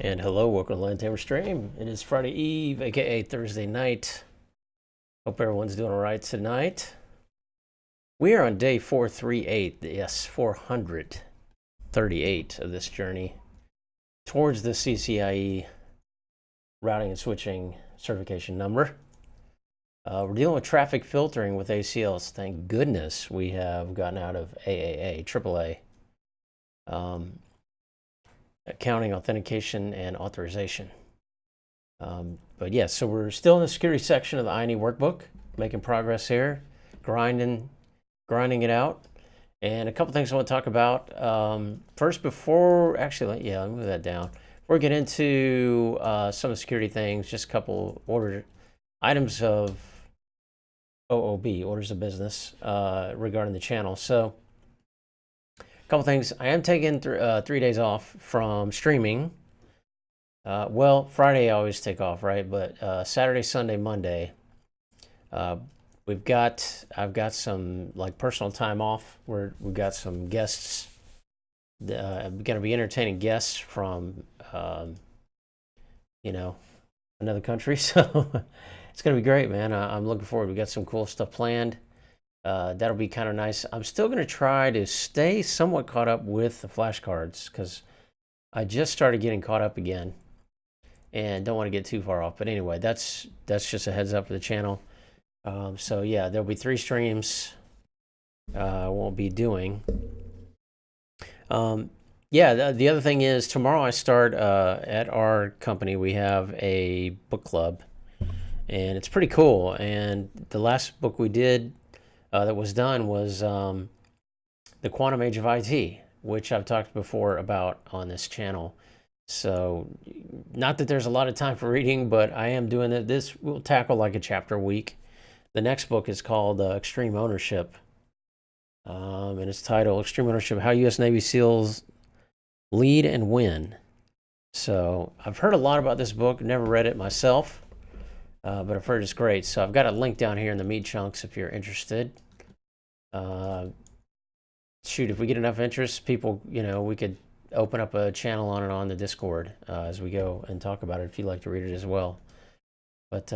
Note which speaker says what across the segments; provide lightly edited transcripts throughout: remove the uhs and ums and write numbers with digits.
Speaker 1: And hello, welcome to Land Tamer Stream. It is Friday Eve, aka Thursday night. Hope everyone's doing all right tonight. We are on day 438, yes, 438 of this journey towards the CCIE routing and switching certification number. We're dealing with traffic filtering with ACLs. Thank goodness we have gotten out of AAA, AAA. Accounting, authentication, and authorization. But yeah, so we're still in the security section of the INE workbook, making progress here, grinding it out. And a couple things I want to talk about. First, before, actually, yeah, I'll move that down. Before we get into some of the security things, just a couple order items of OOB, orders of business, regarding the channel. So, couple things. I am taking 3 days off from streaming. Well, Friday I always take off, right? But Saturday, Sunday, Monday, I've got some like personal time off where we've got some guests. I'm going to be entertaining guests from, another country. So it's going to be great, man. I'm looking forward. We got some cool stuff planned. That'll be kind of nice. I'm still going to try to stay somewhat caught up with the flashcards because I just started getting caught up again and don't want to get too far off. But anyway, that's just a heads up for the channel. So yeah, there'll be 3 streams I won't be doing. Yeah, the other thing is tomorrow I start at our company. We have a book club and it's pretty cool. And the last book we did that was done was The Quantum Age of IT, which I've talked before about on this channel. So not that there's a lot of time for reading, but I am doing it. This will tackle like a chapter a week. The next book is called Extreme Ownership. And it's titled Extreme Ownership, How U.S. Navy SEALs Lead and Win. So I've heard a lot about this book, never read it myself, but I've heard it's great. So I've got a link down here in the meat chunks if you're interested. Shoot, if we get enough interest, people, we could open up a channel on the Discord as we go and talk about it if you'd like to read it as well. But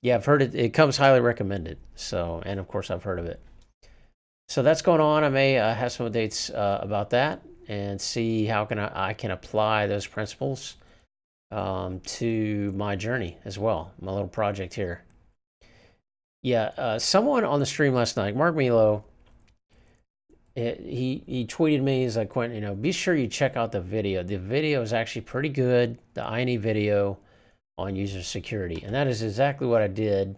Speaker 1: yeah, I've heard it. It comes highly recommended. So, and of course, I've heard of it. So that's going on. I may have some updates about that and see how I can apply those principles to my journey as well, my little project here. Yeah, someone on the stream last night, Mark Milo, he tweeted me, he's like, Quentin, be sure you check out the video. The video is actually pretty good, the INE video on user security. And that is exactly what I did.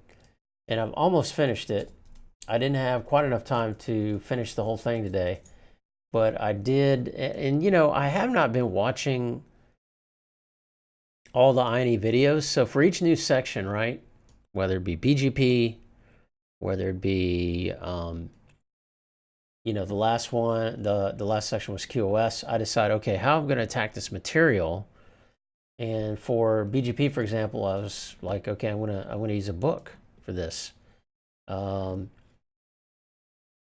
Speaker 1: And I've almost finished it. I didn't have quite enough time to finish the whole thing today. But I did, and I have not been watching all the INE videos. So for each new section, right, whether it be BGP, whether it be, the last one, the last section was QoS, I decide, okay, how I'm going to attack this material. And for BGP, for example, I was like, okay, I'm gonna use a book for this. And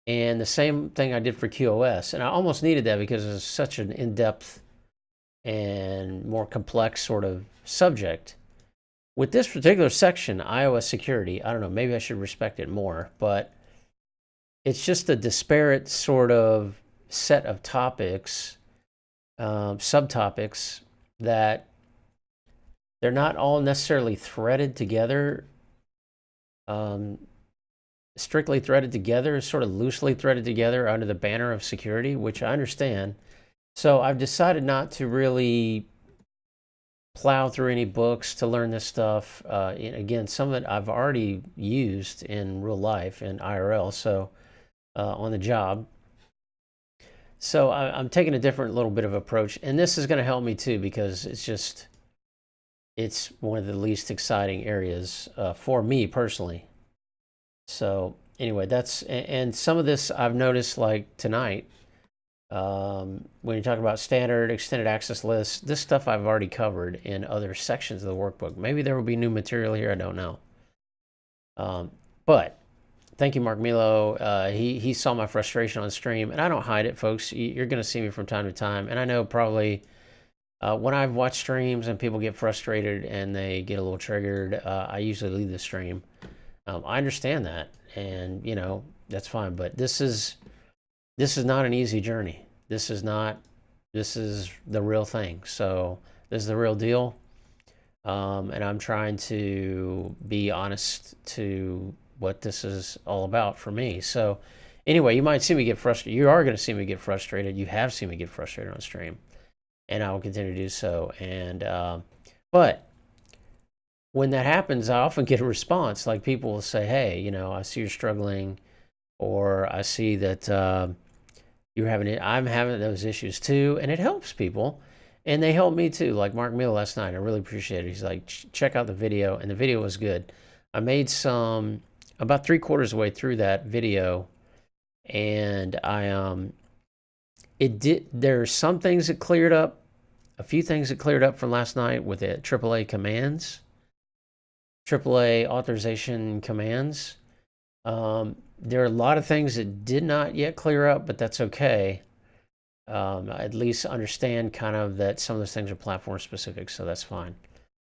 Speaker 1: the same thing I did for QoS, and I almost needed that because it's such an in-depth and more complex sort of subject. With this particular section, iOS security, I don't know, maybe I should respect it more, but it's just a disparate sort of set of topics, subtopics, that they're not all necessarily threaded together, strictly threaded together, sort of loosely threaded together under the banner of security, which I understand. So I've decided not to really plow through any books to learn this stuff. Again, some of it I've already used in real life in IRL, so on the job. So I'm taking a different little bit of approach, and this is going to help me too because it's one of the least exciting areas for me personally. So anyway, and some of this I've noticed like tonight, when you talk about standard extended access lists, this stuff I've already covered in other sections of the workbook. Maybe there will be new material here, I don't know. But thank you, Mark Milo. He saw my frustration on stream, and I don't hide it, folks. You're going to see me from time to time, and I know probably When I've watched streams and people get frustrated and they get a little triggered, I usually leave the stream. I understand that, and you know, that's fine. But this is not an easy journey. This is the real thing. So this is the real deal. And I'm trying to be honest to what this is all about for me. So anyway, you might see me get frustrated. You are going to see me get frustrated. You have seen me get frustrated on stream, and I will continue to do so. And but when that happens, I often get a response. Like people will say, "Hey, you know, I see you're struggling," or "I see that you're having it. I'm having those issues too," and it helps people. And they helped me too, like Mark Mill last night. I really appreciate it. He's like, check out the video, and the video was good. I made some about 3/4 of the way through that video, and there's some things that cleared up, a few things that cleared up from last night with the AAA commands, AAA authorization commands. There are a lot of things that did not yet clear up, but that's okay. At least understand kind of that some of those things are platform specific, so that's fine.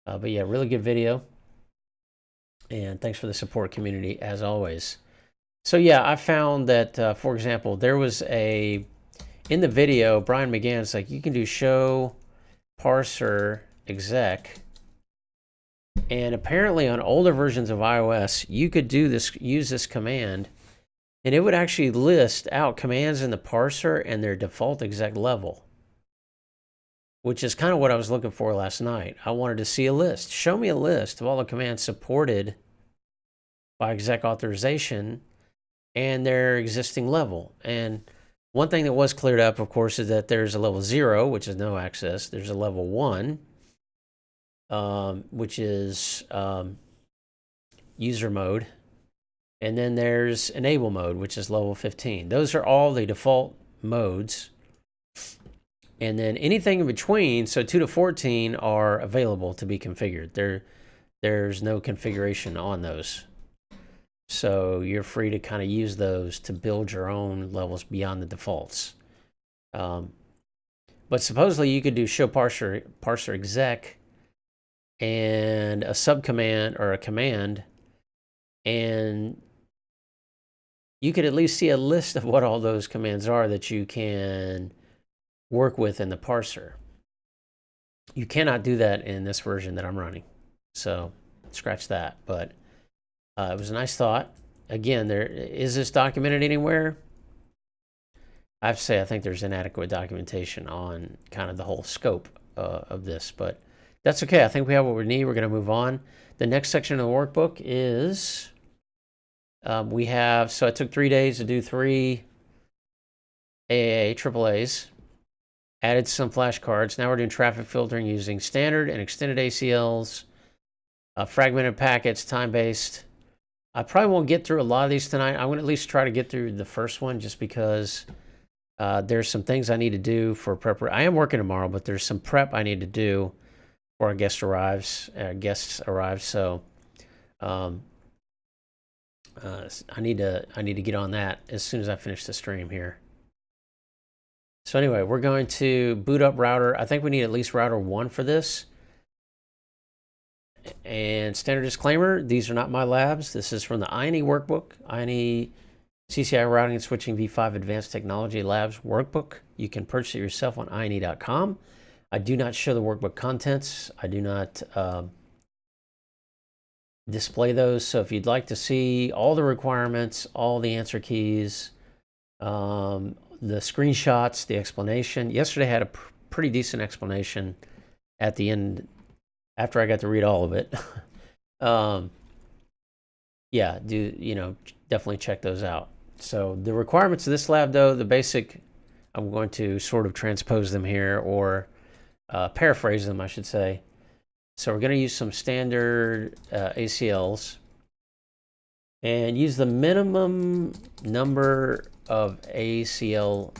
Speaker 1: But yeah, really good video. And thanks for the support, community, as always. So yeah, I found that, for example, there was in the video, Brian McGann's like, you can do show parser exec. And apparently on older versions of iOS, you could do this, use this command, and it would actually list out commands in the parser and their default exec level, which is kind of what I was looking for last night. I wanted to see a list. Show me a list of all the commands supported by exec authorization and their existing level. And one thing that was cleared up, of course, is that there's a level 0, which is no access. There's a level 1, which is user mode. And then there's enable mode, which is level 15. Those are all the default modes. And then anything in between, so 2 to 14, are available to be configured. There's no configuration on those. So you're free to kind of use those to build your own levels beyond the defaults. But supposedly you could do show parser exec and a subcommand or a command, and you could at least see a list of what all those commands are that you can work with in the parser. You cannot do that in this version that I'm running, so scratch that. But it was a nice thought. Again, is this documented anywhere? I have to say, I think there's inadequate documentation on kind of the whole scope of this, but that's okay. I think we have what we need. We're going to move on. The next section of the workbook is so I took 3 days to do 3 AAAs, added some flashcards. Now we're doing traffic filtering using standard and extended ACLs, fragmented packets, time-based. I probably won't get through a lot of these tonight. I'm going to at least try to get through the first one just because there's some things I need to do for prep. I am working tomorrow, but there's some prep I need to do before our guests arrive. So I need to get on that as soon as I finish the stream here. So anyway, we're going to boot up router. I think we need at least router 1 for this. And standard disclaimer, these are not my labs. This is from the INE workbook, INE CCI Routing and Switching V5 Advanced Technology Labs workbook. You can purchase it yourself on INE.com. I do not show the workbook contents. I do not display those. So if you'd like to see all the requirements, all the answer keys, the screenshots, the explanation. Yesterday I had a pretty decent explanation at the end after I got to read all of it. Yeah, definitely check those out. So the requirements of this lab, though, the basic, I'm going to sort of transpose them here, or paraphrase them, I should say. So we're going to use some standard ACLs and use the minimum number of ACL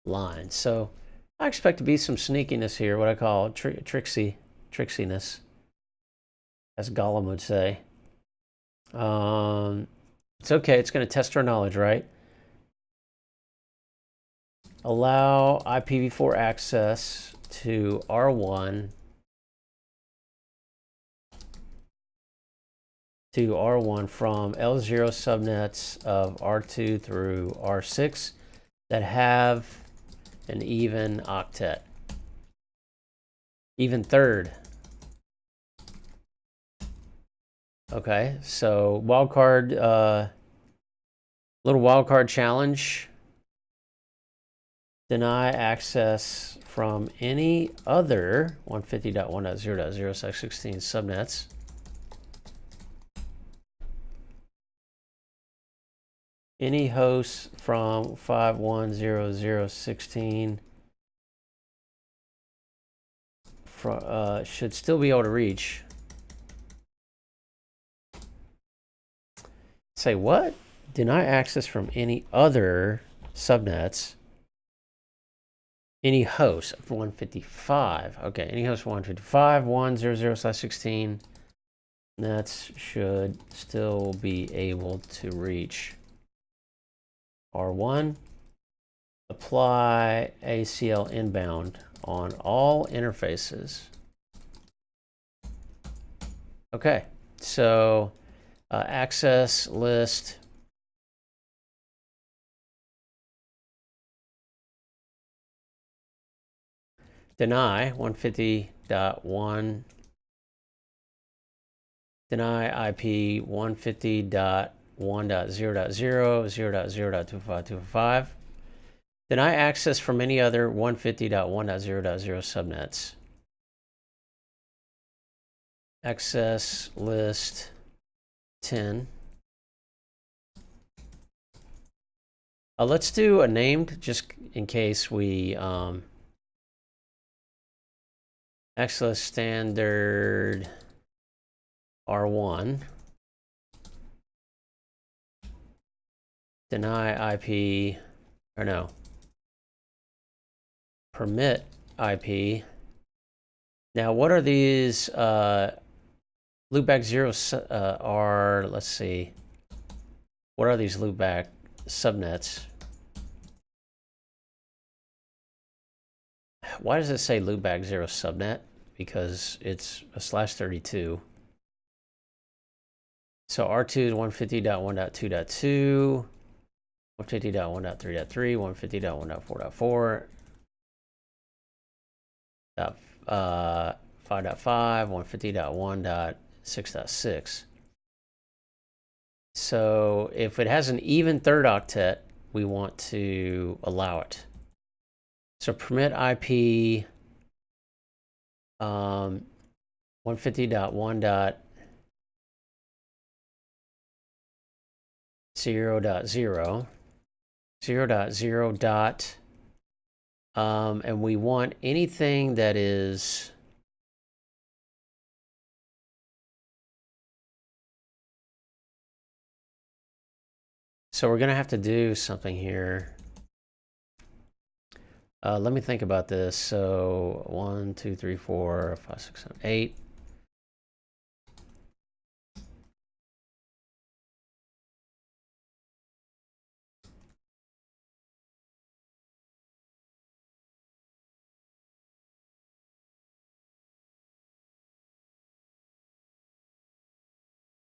Speaker 1: lines. So I expect to be some sneakiness here, what I call tricksiness, as Gollum would say. It's okay. It's going to test our knowledge, right? Allow IPv4 access to R1 from L0 subnets of R2 through R6 that have an even octet. Even third. Okay, so wildcard, little wildcard challenge. Deny access from any other 150.1.0.0/16 subnets any host from 5.1.0.0/16 should still be able to reach. Say what? Deny access from any other subnets. Any host of 155. Okay, any host of 155, 1.0.0/16 nets should still be able to reach R1. Apply ACL inbound on all interfaces. Okay, so access list. Deny 150.1. Deny IP 150.1.0.0/0.0.2525. Deny access from any other 150.1.0.0 subnets. Access list 10. Let's do a named just in case we access standard R1. Deny IP, or no. Permit IP. Now, what are these loopback zeros are, let's see. What are these loopback subnets? Why does it say loopback 0 subnet? Because it's a /32. So R2 is 150.1.2.2, 150.1.3.3, 150.1.4.4, 5.5, 150.1.6.6. So if it has an even third octet, we want to allow it. So permit IP 150.1.0.0, 0.0 dot, and we want anything that is so we're gonna have to do something here. Let me think about this. So 1, 2, 3, 4, 5, 6, 7, 8.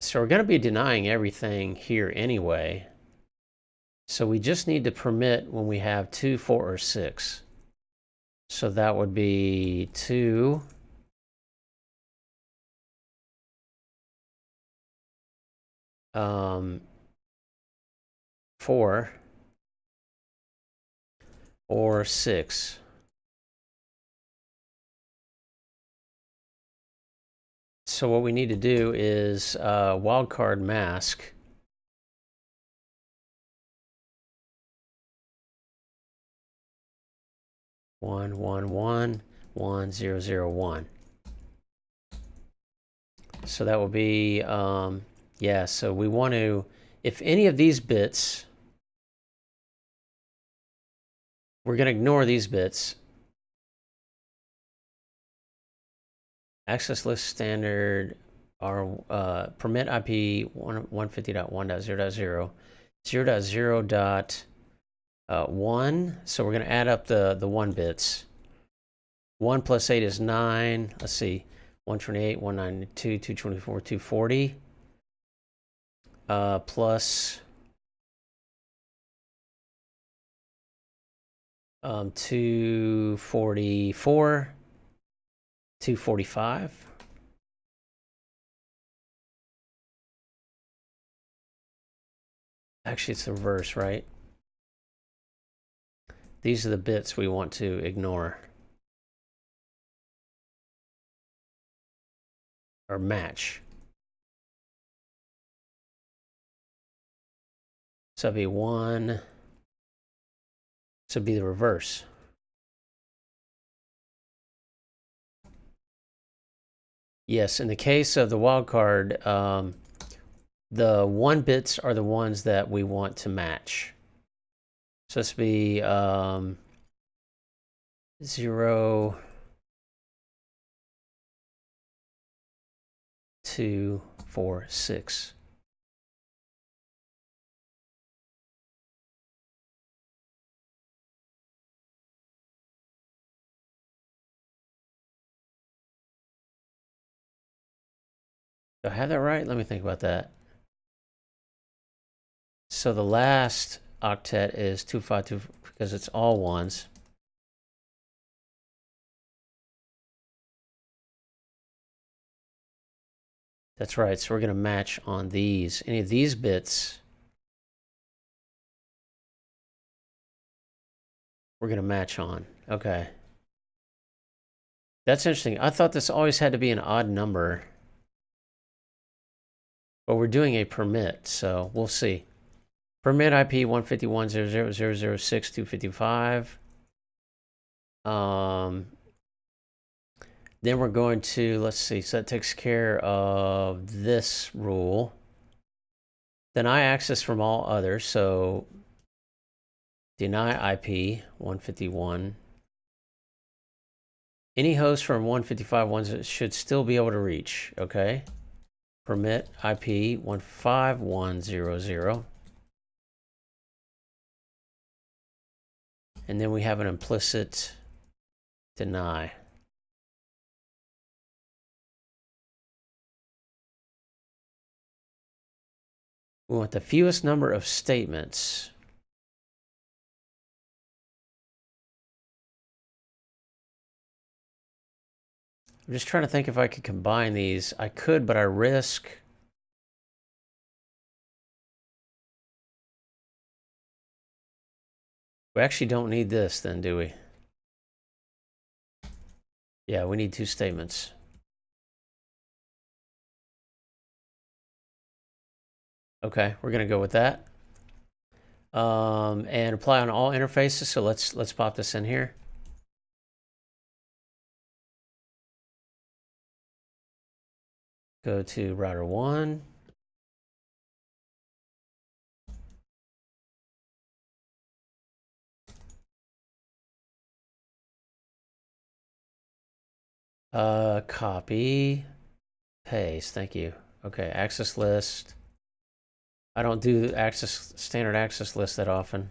Speaker 1: So we're going to be denying everything here anyway. So we just need to permit when we have 2, 4, or 6. So that would be 2, 4, or 6. So what we need to do is wildcard mask. One, 1, 1, 1, 0, 0, 1. So that will be, yeah, so we want to, if any of these bits, we're going to ignore these bits. Access list standard are permit IP 150.1.0.0, 0.0.1. So we're going to add up the 1 bits. 1 plus 8 is 9. Let's see. 128, 192, 224, 240. Plus 244, 245. Actually, it's the reverse, right? These are the bits we want to ignore. Or match. So it'd be 1. So it'd be the reverse. Yes, in the case of the wildcard, the 1 bits are the ones that we want to match. So this would be 0, 2, 4, 6. Do I have that right? Let me think about that. So the last octet is 252 because it's all ones. That's right. So we're going to match on these. Any of these bits, we're going to match on. Okay. That's interesting. I thought this always had to be an odd number. But we're doing a permit, so we'll see. Permit IP 151.00006.255. Then we're going to, let's see, so that takes care of this rule. Deny access from all others, so deny IP 151. Any host from 155 should still be able to reach, okay? Permit IP 15100. And then we have an implicit deny. We want the fewest number of statements. I'm just trying to think if I could combine these. I could, but I risk. We actually don't need this then, do we? Yeah, we need 2 statements. Okay, we're gonna go with that. And apply on all interfaces. So let's pop this in here. Go to router 1. Copy, paste. Thank you. Okay, access list. I don't do standard access list that often.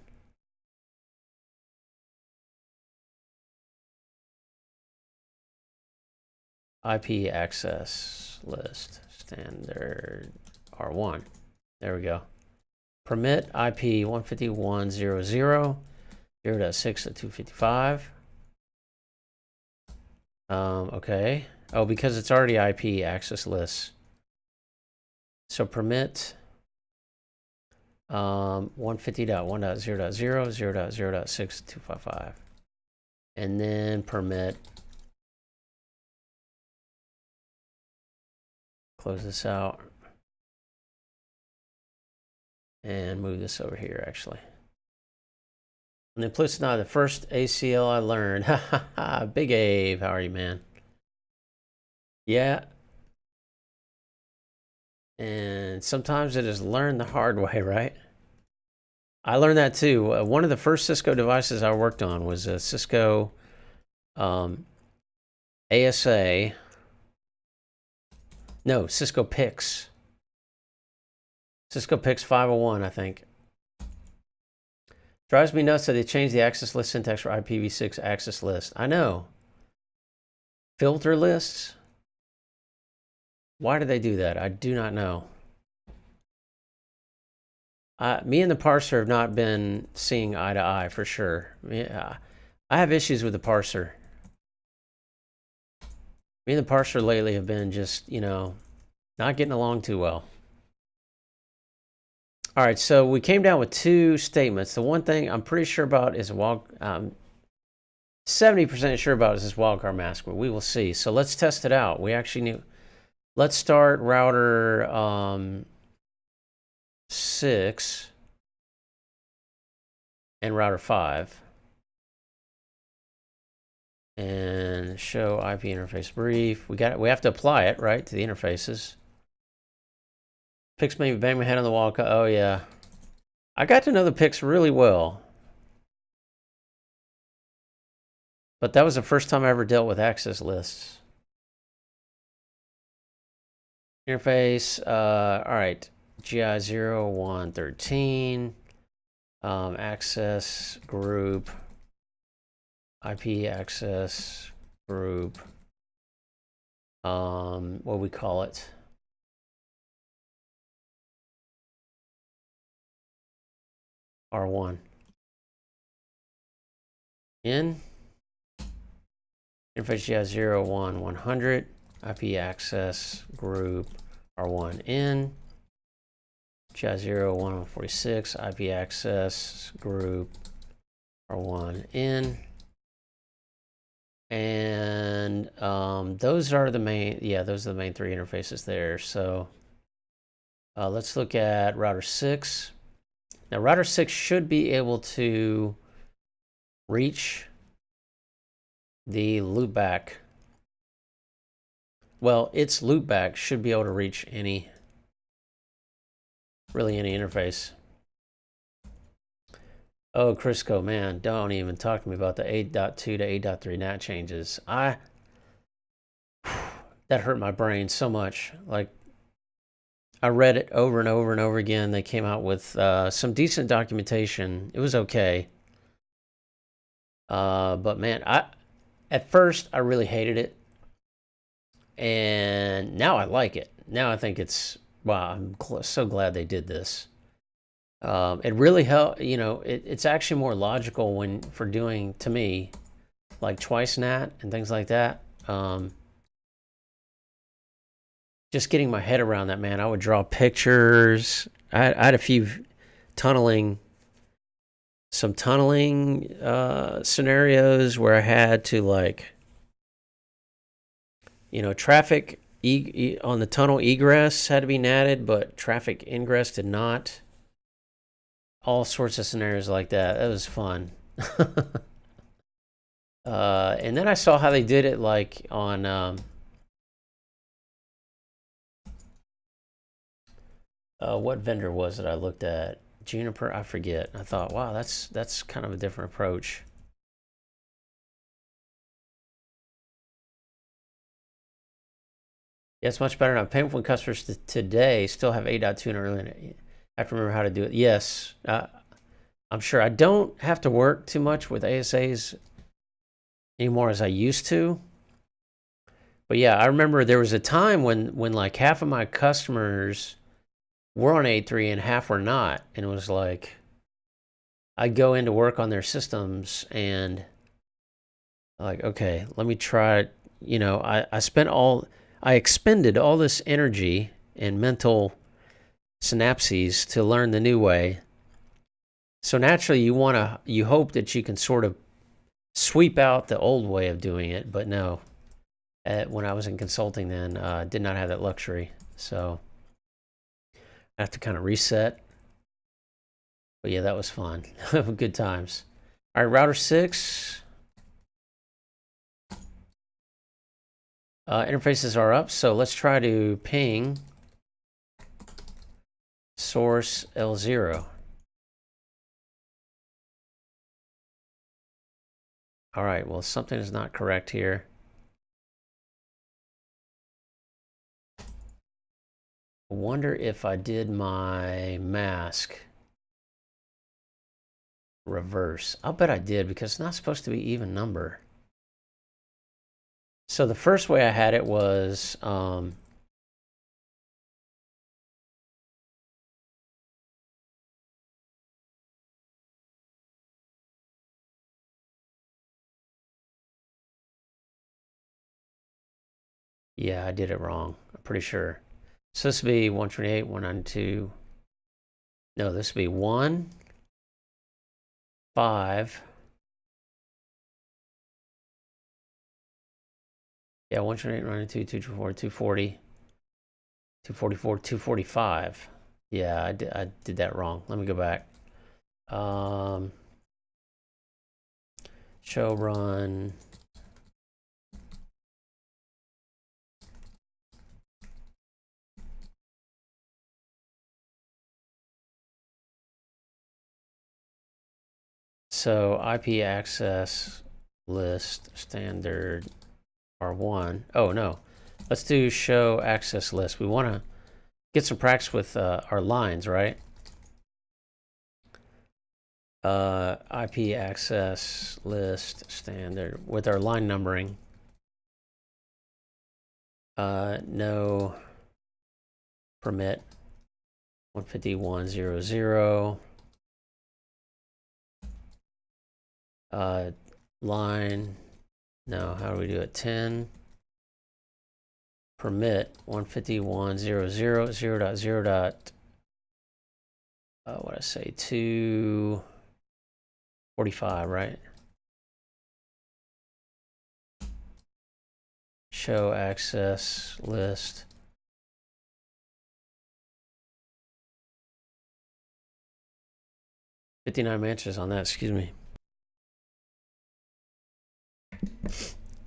Speaker 1: IP access list, standard R1. There we go. Permit IP 151.0.0, 0.6.255. Okay. Oh, because it's already IP access list. So permit 150.1.0.0, 0.0.6.255. And then permit, close this out, and move this over here, actually. And the implicit deny, the first ACL I learned. Ha ha ha, Big Abe, how are you, man? Yeah. And sometimes it is learned the hard way, right? I learned that too. One of the first Cisco devices I worked on was a Cisco ASA. No, Cisco PIX. Cisco PIX 501, I think. Drives me nuts that they changed the access list syntax for IPv6 access list. I know. Filter lists? Why do they do that? I do not know. Me and the parser have not been seeing eye to eye for sure. Yeah, I have issues with the parser. Me and the parser lately have been just, not getting along too well. All right, so we came down with two statements. The one thing I'm pretty sure about is 70% sure about is this wildcard mask, but we will see. So let's test it out. We actually need. Let's start router 6 and router 5. And show IP interface brief. We have to apply it, right, to the interfaces. Pix maybe bang my head on the wall. Oh yeah. I got to know the Pix really well. But that was the first time I ever dealt with access lists. Interface, all right. GI 0113, access group, IP access group, what we call it? R1. In. Interface GI 01-100, IP access group R1 in. GI 01-146, IP access group R1 in. And those are the main, those are the main three interfaces there. So let's look at router 6. Now router 6 should be able to reach the loopback. Well, its loopback should be able to reach really any interface. Oh, Crisco, man, don't even talk to me about the 8.2 to 8.3 NAT changes. That hurt my brain so much. Like, I read it over and over and over again. They came out with some decent documentation. It was okay. But man, at first I really hated it. And now I like it. Now I think it's, wow, I'm so glad they did this. It really helped, it's actually more logical for doing, to me, like twice NAT and things like that. Just getting my head around that, man. I would draw pictures. I had a few some tunneling scenarios where I had to, like, traffic on the tunnel egress had to be natted, but traffic ingress did not. All sorts of scenarios like that. That was fun. And then I saw how they did it, like on what vendor was it I looked at? Juniper, I forget. I thought, wow, that's kind of a different approach. Yeah, it's much better now. Painful when customers today still have 8.2 and early. I have to remember how to do it. Yes, I'm sure. I don't have to work too much with ASAs anymore as I used to. But yeah, I remember there was a time when like half of my customers were on 8.3 and half were not. And it was like, I'd go into work on their systems and like, okay, let me try it. I expended all this energy and mental synapses to learn the new way. So naturally you hope that you can sort of sweep out the old way of doing it, but no. When I was in consulting then, did not have that luxury. So I have to kind of reset. But yeah, that was fun. Good times. All right, router 6. Interfaces are up, so let's try to ping source L0. All right, well, something is not correct here. I wonder if I did my mask reverse. I'll bet I did because it's not supposed to be even number. So the first way I had it was yeah, I did it wrong. I'm pretty sure. So this would be 128, 192. No, this would be 1, 5. Yeah, 128, 192, 224, 240, 244, 245. Yeah, I did that wrong. Let me go back. Show run. So IP access list standard R1. Oh no, let's do show access list. We want to get some practice with our lines, right? IP access list standard with our line numbering. No permit 151.0.0. Line, no, how do we do it? 10 permit 151.0.0 0.0. What I say, 245, right? Show access list. $59 matches on that, excuse me.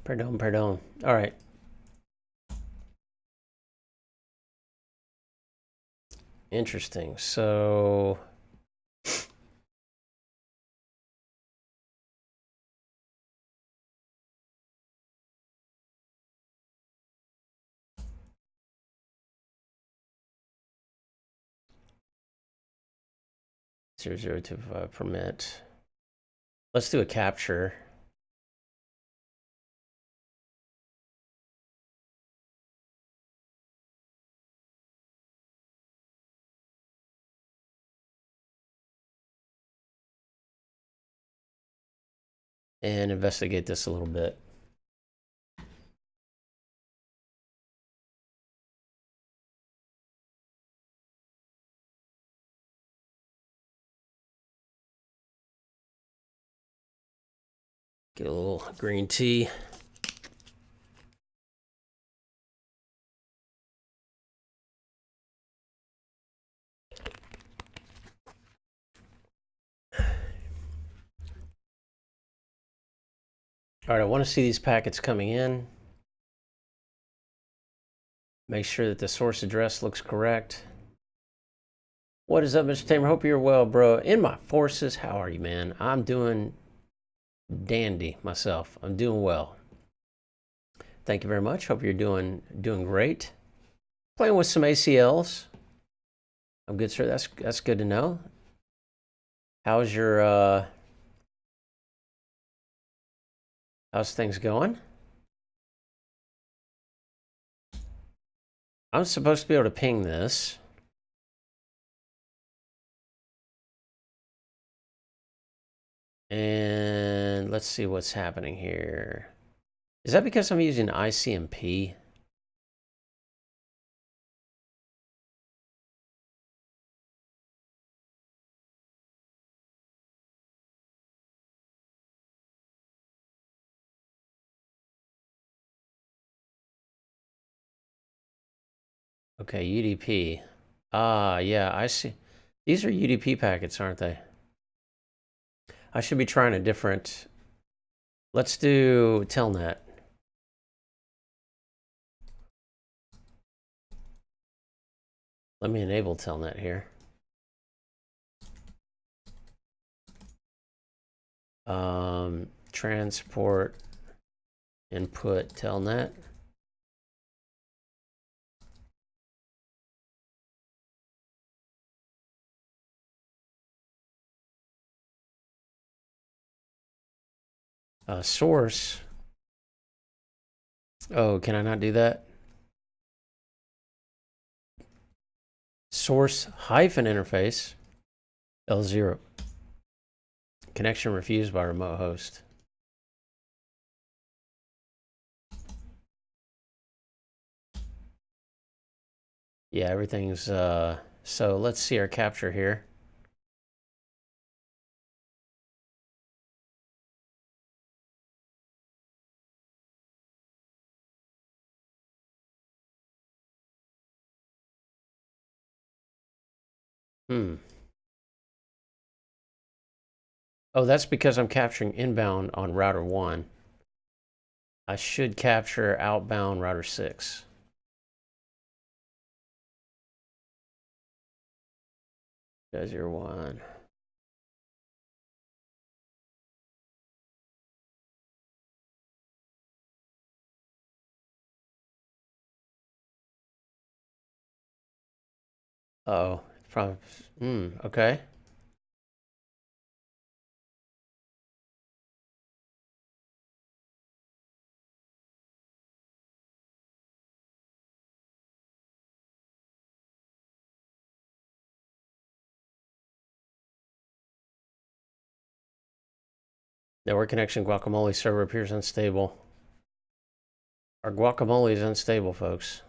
Speaker 1: Pardon. All right. Interesting. So zero to permit. Let's do a capture. And investigate this a little bit. Get a little green tea. All right, I want to see these packets coming in. Make sure that the source address looks correct. What is up, Mr. Tamer? Hope you're well, bro. In my forces, how are you, man? I'm doing dandy myself. I'm doing well. Thank you very much. Hope you're doing great. Playing with some ACLs. I'm good, sir. That's good to know. How's your how's things going? I'm supposed to be able to ping this. And let's see what's happening here. Is that because I'm using ICMP? Okay, UDP. Ah, yeah, I see. These are UDP packets, aren't they? I should be trying a different. Let's do Telnet. Let me enable Telnet here. Transport input Telnet. Source Oh, can I not do that? Source hyphen interface L0. Connection refused by remote host. Yeah, everything's so let's see our capture here. Oh, that's because I'm capturing inbound on router 1. I should capture outbound router 6. There's your 1. Uh-oh. Probably, okay. Network connection guacamole server appears unstable. Our guacamole is unstable, folks.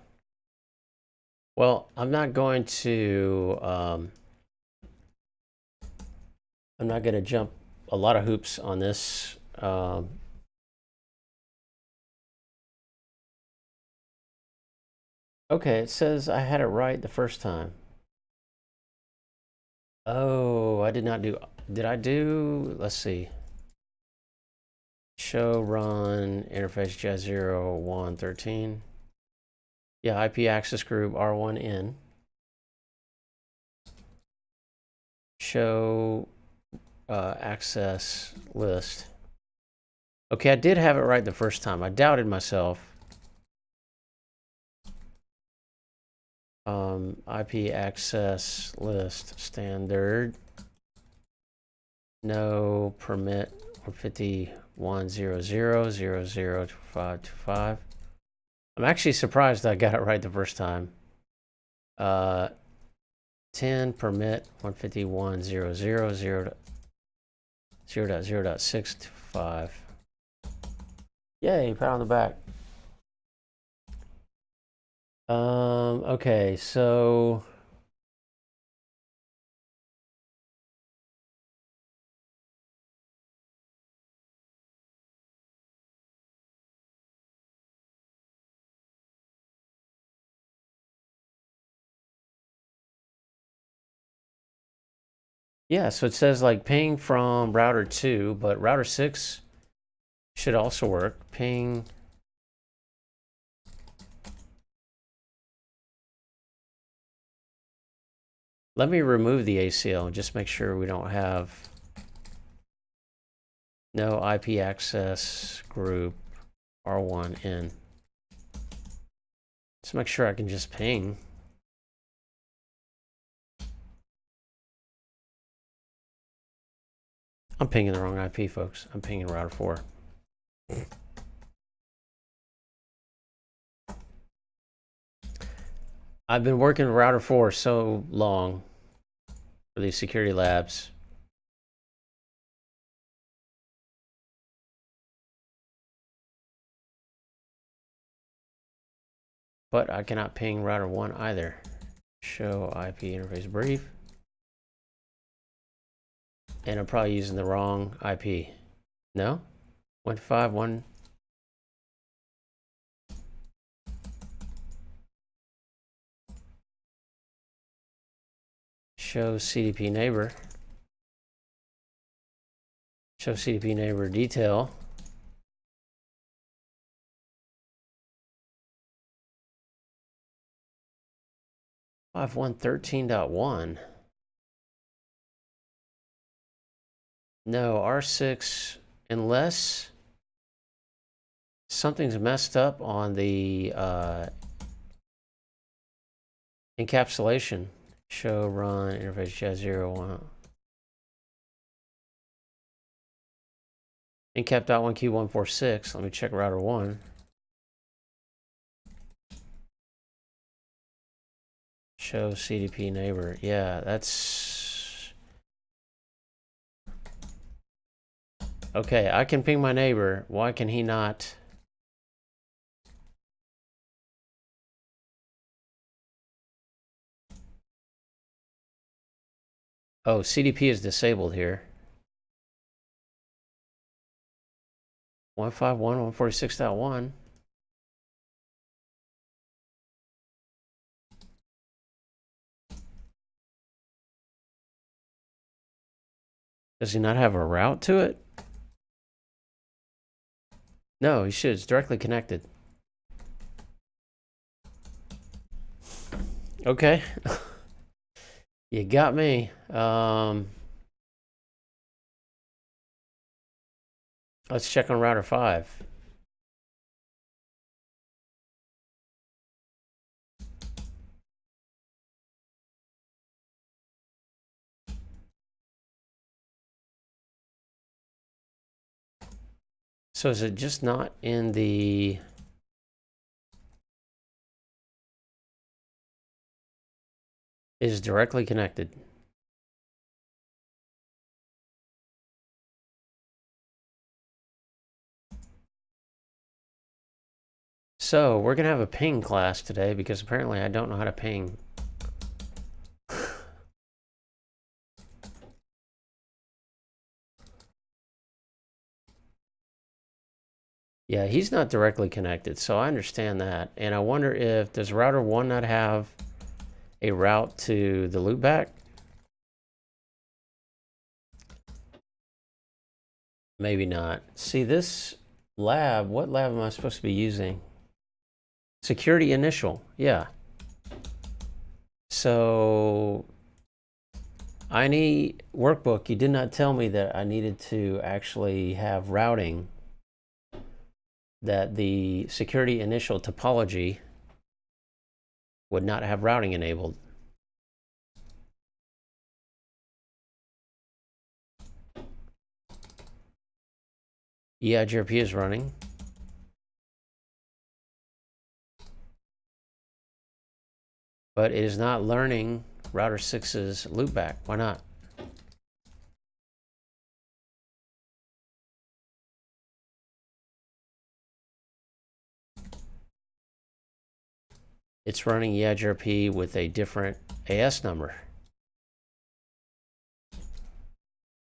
Speaker 1: Well, I'm not going to jump a lot of hoops on this. Okay, it says I had it right the first time. Oh, I did not do. Did I do? Let's see. Show run interface jet 0 1 13. Yeah, IP access group R1N. Show access list. Okay, I did have it right the first time. I doubted myself. IP access list standard. No permit 151.00.00.2525. I'm actually surprised I got it right the first time. 10 permit 151.00.0.0.625. Yay, pat on the back. Okay, so yeah, so it says like ping from router 2, but router 6 should also work. Ping. Let me remove the ACL and just make sure we don't have no IP access group R1N. Just make sure I can just ping. I'm pinging the wrong IP, folks. I'm pinging router 4. I've been working with router 4 so long for these security labs. But I cannot ping router 1 either. Show IP interface brief. And I'm probably using the wrong IP. No? 151. Show CDP neighbor. Show CDP neighbor detail. Five 113.1. No, R6, unless something's messed up on the encapsulation. Show run interface jet 0 1. Encap.1Q146. Let me check router 1. Show CDP neighbor. Yeah, that's... Okay, I can ping my neighbor. Why can he not? Oh, CDP is disabled here. 151.146.1. Does he not have a route to it? No, he should. It's directly connected. Okay. You got me. Let's check on router 5. So is it just not in the... Is directly connected. So we're gonna have a ping class today because apparently I don't know how to ping. Yeah, he's not directly connected, so I understand that. And I wonder if, does router 1 not have a route to the loopback? Maybe not. See, this lab, what lab am I supposed to be using? Security initial, yeah. So, INI workbook, you did not tell me that I needed to actually have routing, that the security initial topology would not have routing enabled. EIGRP is running. But it is not learning router 6's loopback. Why not? It's running EIGRP with a different AS number.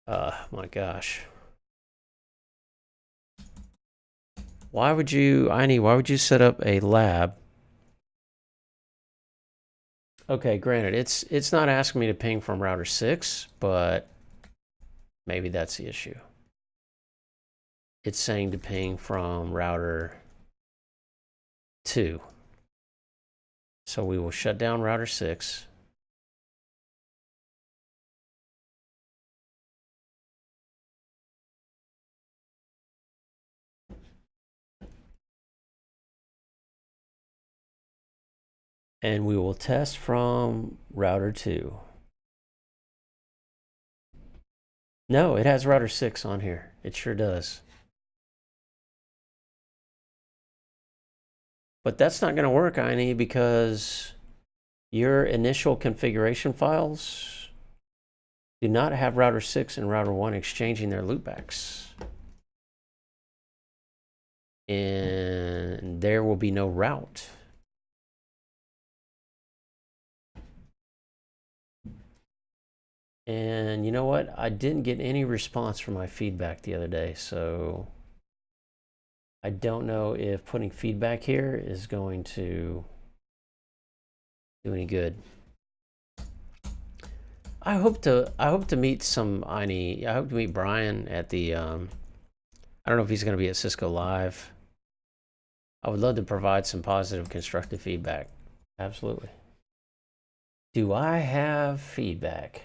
Speaker 1: My gosh. Why would you, INI, why would you set up a lab? Okay, granted, it's not asking me to ping from router 6, but maybe that's the issue. It's saying to ping from router 2. So we will shut down router 6. And we will test from router 2. No, it has router 6 on here. It sure does. But that's not going to work, INI, because your initial configuration files do not have router 6 and router 1 exchanging their loopbacks. And there will be no route. And you know what? I didn't get any response from my feedback the other day, so I don't know if putting feedback here is going to do any good. I hope to meet some INI. I hope to meet Brian at the I don't know if he's going to be at Cisco Live. I would love to provide some positive constructive feedback. Absolutely. Do I have feedback?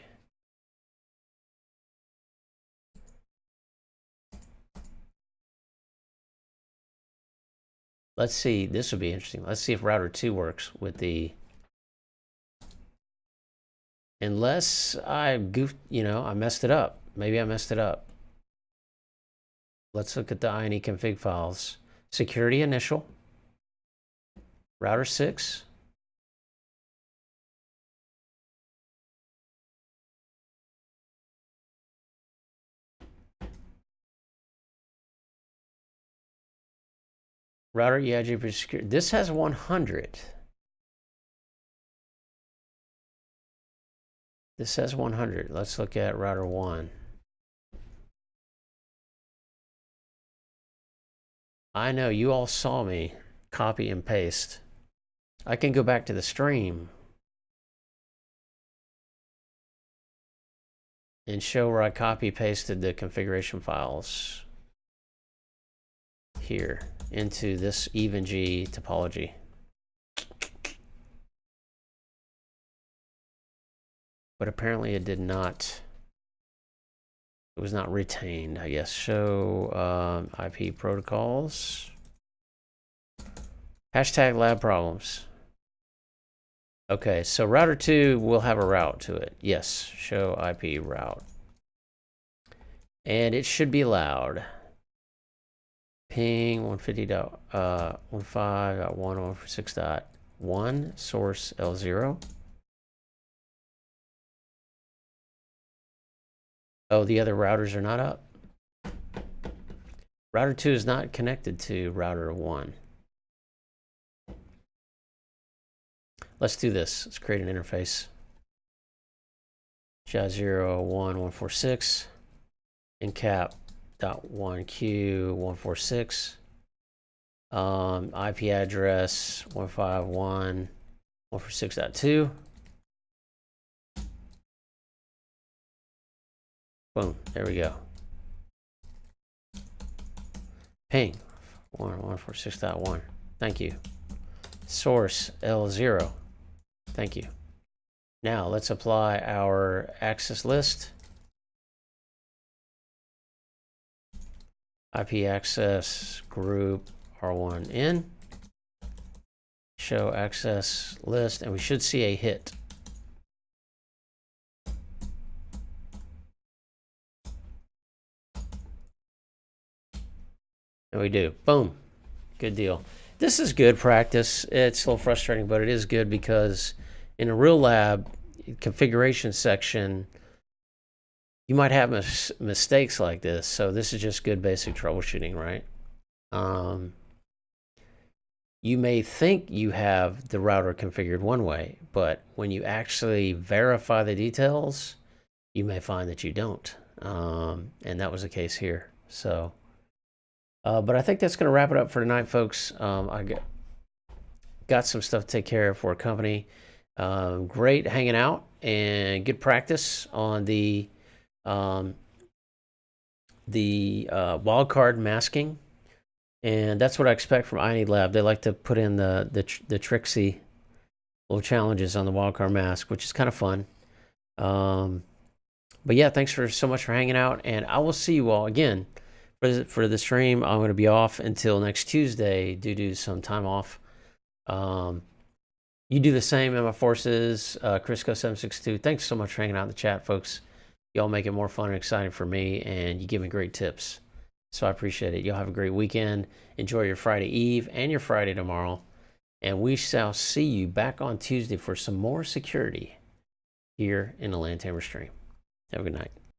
Speaker 1: Let's see, this would be interesting. Let's see if router 2 works with the... Unless I goofed, you know, I messed it up. Maybe I messed it up. Let's look at the INI config files. Security initial. Router 6. Router EIGRP security. This has 100. This says 100. Let's look at router 1. I know you all saw me copy and paste. I can go back to the stream and show where I copy pasted the configuration files here into this EVE-NG topology. But apparently it did not, it was not retained, I guess. Show IP protocols. Hashtag lab problems. Okay, so router 2 will have a route to it. Yes, show IP route. And it should be loud. Ping 150.15.1.146.1 source L0. Oh, the other routers are not up. Router 2 is not connected to router 1. Let's do this. Let's create an interface. SHA-01146 encap.1q146 IP address 151.146.2. Boom, there we go. Ping 146.1. Thank you. Source L0. Thank you. Now let's apply our access list. IP access group R1N. Show access list, and we should see a hit. And we do. Boom. Good deal. This is good practice. It's a little frustrating, but it is good because in a real lab configuration section, you might have mistakes like this. So this is just good basic troubleshooting, right? You may think you have the router configured one way, but when you actually verify the details, you may find that you don't. And that was the case here. So, but I think that's going to wrap it up for tonight, folks. I got some stuff to take care of for a company. Great hanging out and good practice on the wildcard masking, and that's what I expect from iNeed Lab. They like to put in the tricksy little challenges on the wildcard mask, which is kind of fun. But yeah, thanks so much for hanging out, and I will see you all again for the stream. I'm going to be off until next Tuesday due to some time off. You do the same, Emma Forces, Crisco762. Thanks so much for hanging out in the chat, folks. Y'all make it more fun and exciting for me, and you give me great tips. So I appreciate it. Y'all have a great weekend. Enjoy your Friday Eve and your Friday tomorrow. And we shall see you back on Tuesday for some more security here in the LAN Tamer stream. Have a good night.